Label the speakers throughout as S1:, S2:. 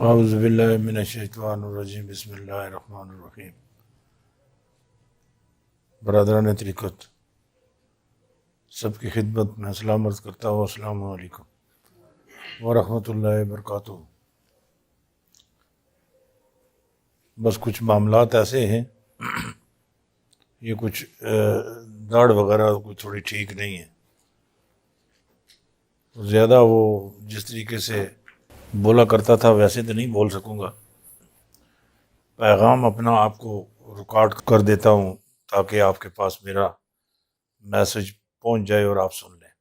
S1: اعوذ باللہ من الشیطان الرجیم بسم اللہ الرحمن الرحیم۔ برادران طریقت سب کی خدمت میں سلام عرض کرتا ہوں، السلام علیکم ورحمۃ اللہ وبرکاتہ۔ بس کچھ معاملات ایسے ہیں، یہ کچھ داڑھ وغیرہ کوئی تھوڑی ٹھیک نہیں ہے، زیادہ وہ جس طریقے سے بولا کرتا تھا ویسے تو نہیں بول سکوں گا۔ پیغام اپنا آپ کو ریکارڈ کر دیتا ہوں تاکہ آپ کے پاس میرا میسج پہنچ جائے اور آپ سن لیں۔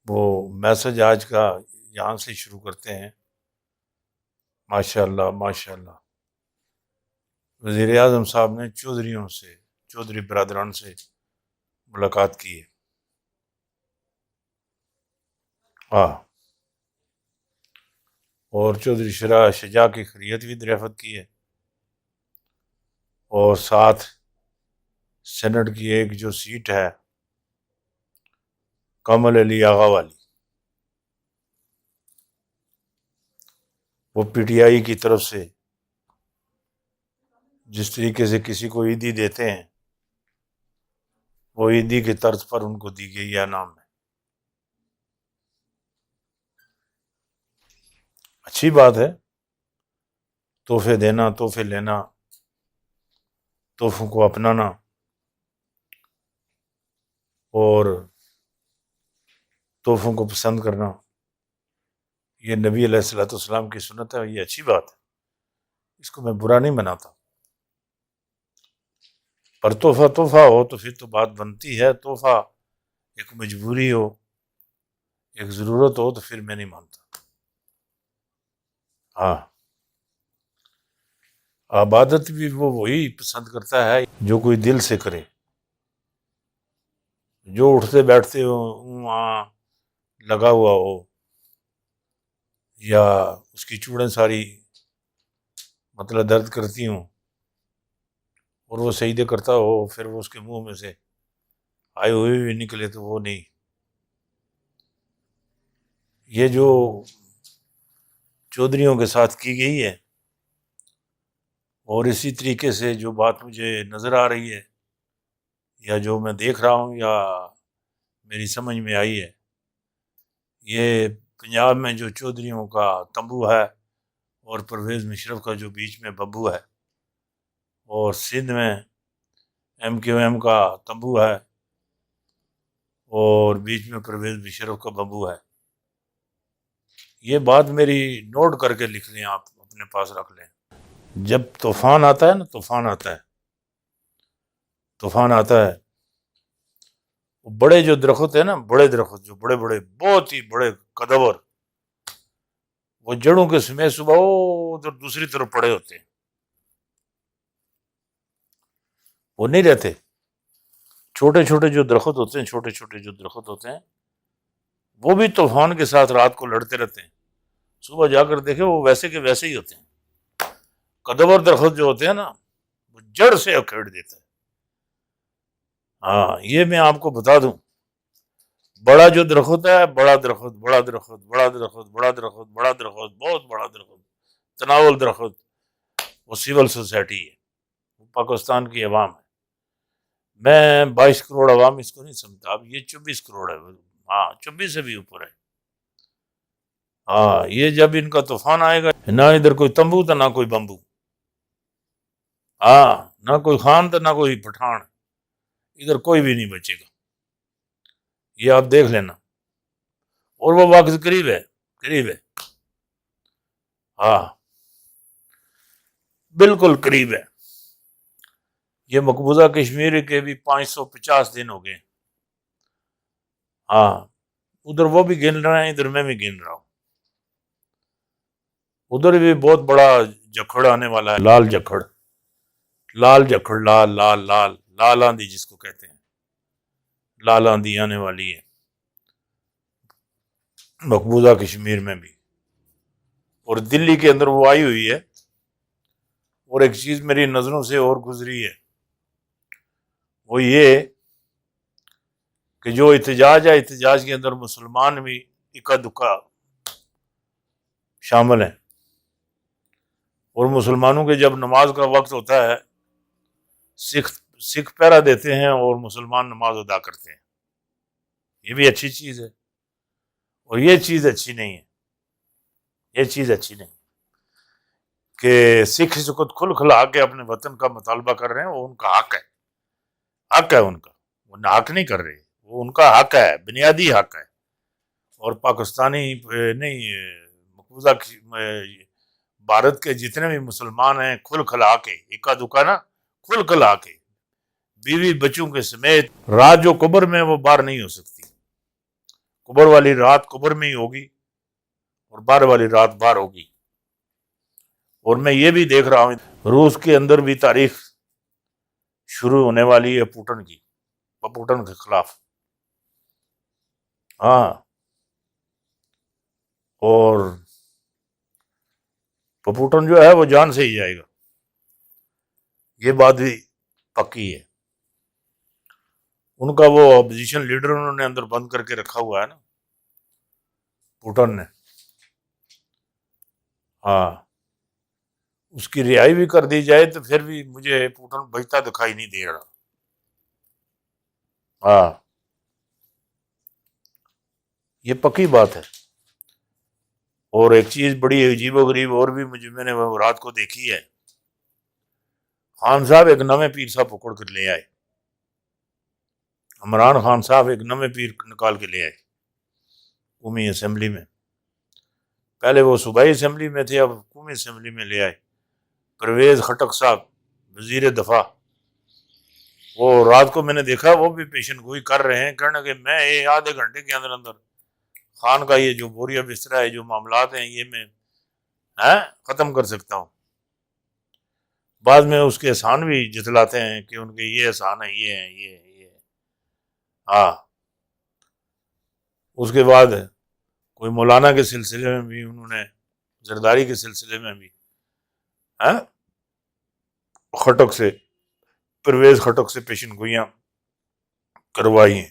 S1: وہ میسج آج کا یہاں سے شروع کرتے ہیں۔ ماشاء اللہ ماشاء اللہ، وزیر اعظم صاحب نے چودھری برادران سے ملاقات کی ہے۔ اور چودھری شجاع کی خیریت بھی دریافت کی ہے، اور ساتھ سینٹ کی ایک جو سیٹ ہے کمل علی آغا والی، وہ پی ٹی آئی کی طرف سے جس طریقے سے کسی کو عیدی دیتے ہیں وہ عیدی کی طرز پر ان کو دی گئی ہے نام میں۔ اچھی بات ہے، تحفے دینا، تحفے لینا، تحفوں کو اپنانا اور تحفوں کو پسند کرنا، یہ نبی علیہ الصلوۃ والسلام کی سنت ہے، یہ اچھی بات ہے، اس کو میں برا نہیں مناتا۔ پر تحفہ ہو تو پھر تو بات بنتی ہے، تحفہ ایک مجبوری ہو، ایک ضرورت ہو تو پھر میں نہیں مانتا۔ عبادت بھی وہ وہی پسند کرتا ہے جو کوئی دل سے کرے، جو اٹھتے بیٹھتے ہو وہاں لگا ہوا ہو، یا اس کی چوڑیں ساری مطلب درد کرتی ہوں اور وہ سجدے کرتا ہو، پھر وہ اس کے منہ میں سے آئے ہوئے بھی نکلے تو وہ نہیں۔ یہ جو چودھریوں کے ساتھ کی گئی ہے، اور اسی طریقے سے جو بات مجھے نظر آ رہی ہے یا جو میں دیکھ رہا ہوں یا میری سمجھ میں آئی ہے، یہ پنجاب میں جو چودھریوں کا تنبو ہے اور پرویز مشرف کا جو بیچ میں ببو ہے، اور سندھ میں ایم کیو ایم کا تنبو ہے اور بیچ میں پرویز مشرف کا ببو ہے، یہ بات میری نوٹ کر کے لکھ لیں، آپ اپنے پاس رکھ لیں۔ جب طوفان آتا ہے نا، طوفان آتا ہے، وہ بڑے جو درخت ہیں نا، بڑے درخت جو بڑے بہت ہی بڑے قدور، وہ جڑوں کے سمیت صبح ادھر دوسری طرف پڑے ہوتے ہیں، وہ نہیں رہتے۔ چھوٹے چھوٹے جو درخت ہوتے ہیں وہ بھی طوفان کے ساتھ رات کو لڑتے رہتے ہیں، صبح جا کر دیکھے وہ ویسے کے ویسے ہی ہوتے ہیں۔ قدور درخت جو ہوتے ہیں نا، وہ جڑ سے اکھیڑ دیتا ہے۔ یہ میں آپ کو بتا دوں، بڑا جو درخت ہے، بڑا درخت بہت بڑا درخت، تناول درخت، وہ سول سوسائٹی ہے، وہ پاکستان کی عوام ہے۔ میں 22 کروڑ عوام اس کو نہیں سمجھتا، اب یہ 24 کروڑ ہے، 24 سے بھی اوپر ہے۔ یہ جب ان کا طوفان آئے گا، نہ ادھر کوئی تمبو تھا نہ کوئی بمبو، نہ کوئی خان تھا نہ کوئی پٹھان، ادھر کوئی بھی نہیں بچے گا، یہ آپ دیکھ لینا۔ اور وہ وقت قریب ہے، بالکل قریب ہے۔ یہ مقبوضہ کشمیر کے بھی 550 دن ہو گئے، ادھر وہ بھی گن رہے ہیں، ادھر میں بھی گن رہا ہوں۔ ادھر بھی بہت بڑا جکھڑ آنے والا ہے، لال جکھڑ، لال آندھی جس کو کہتے ہیں، لال آندھی آنے والی ہے مقبوضہ کشمیر میں بھی، اور دلی کے اندر وہ آئی ہوئی ہے۔ اور ایک چیز میری نظروں سے اور گزری ہے، وہ یہ کہ جو احتجاج ہے، احتجاج کے اندر مسلمان بھی اکا دکا شامل ہیں، اور مسلمانوں کے جب نماز کا وقت ہوتا ہے سکھ پہرا دیتے ہیں اور مسلمان نماز ادا کرتے ہیں، یہ بھی اچھی چیز ہے، اور یہ چیز اچھی نہیں ہے، یہ چیز اچھی نہیں کہ سکھ اس وقت کھل کھلا کے اپنے وطن کا مطالبہ کر رہے ہیں، وہ ان کا حق ہے، حق ہے ان کا، وہ حق نہیں کر رہے، وہ ان کا حق ہے، بنیادی حق ہے، اور پاکستانی نہیں مقبوضہ بھارت کے جتنے بھی مسلمان ہیں کھل کھلا کے اکا دکا نا کھل کھلا کے بیوی بچوں کے سمیت رات جو قبر میں وہ باہر نہیں ہو سکتی، قبر والی رات قبر میں ہی ہوگی اور باہر والی رات باہر ہوگی۔ اور میں یہ بھی دیکھ رہا ہوں روس کے اندر بھی تاریخ شروع ہونے والی ہے پوٹن کی، پوٹن کے خلاف، ہاں، اور پوٹن جو ہے وہ جان سے ہی جائے گا، یہ بات بھی پکی ہے۔ ان کا وہ اپوزیشن لیڈر انہوں نے اندر بند کر کے رکھا ہوا ہے نا پوٹن نے، ہاں، اس کی رہائی بھی کر دی جائے تو پھر بھی مجھے پوٹن بچتا دکھائی نہیں دے رہا، ہاں، یہ پکی بات ہے۔ اور ایک چیز بڑی عجیب و غریب اور بھی میں نے وہ رات کو دیکھی ہے، خان صاحب ایک نویں پیر صاحب پکڑ کر لے آئے، عمران خان صاحب ایک نویں پیر نکال کے لے آئے قومی اسمبلی میں، پہلے وہ صوبائی اسمبلی میں تھے، اب قومی اسمبلی میں لے آئے، پرویز خٹک صاحب وزیر دفاع، وہ رات کو میں نے دیکھا وہ بھی پیشن گوئی کر رہے ہیں، کہنا کہ میں آدھے گھنٹے کے اندر اندر خان کا یہ جو بوریا بستر ہے، جو معاملات ہیں، یہ میں ختم کر سکتا ہوں۔ بعد میں اس کے احسان بھی جتلاتے ہیں کہ ان کے یہ احسان ہے، یہ ہے، یہ ہے، یہ ہے، ہاں۔ اس کے بعد کوئی مولانا کے سلسلے میں بھی انہوں نے، زرداری کے سلسلے میں بھی خٹک سے، پرویز خٹک سے پیشن گوئیاں کروائی ہیں۔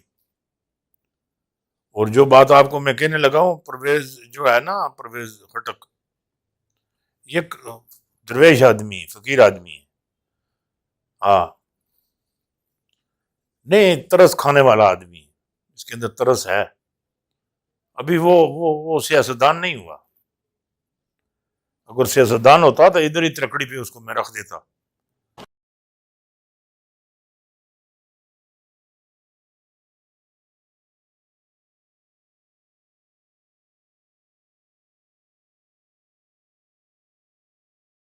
S1: اور جو بات آپ کو میں کہنے لگا ہوں، پرویز جو ہے نا، پرویز خٹک یہ درویش آدمی ہے، فقیر آدمی ہے، ہاں، نہیں ترس کھانے والا آدمی ہے، اس کے اندر ترس ہے، ابھی وہ سیاستدان نہیں ہوا، اگر سیاستدان ہوتا تو ادھر ہی ترکڑی پہ اس کو میں رکھ دیتا،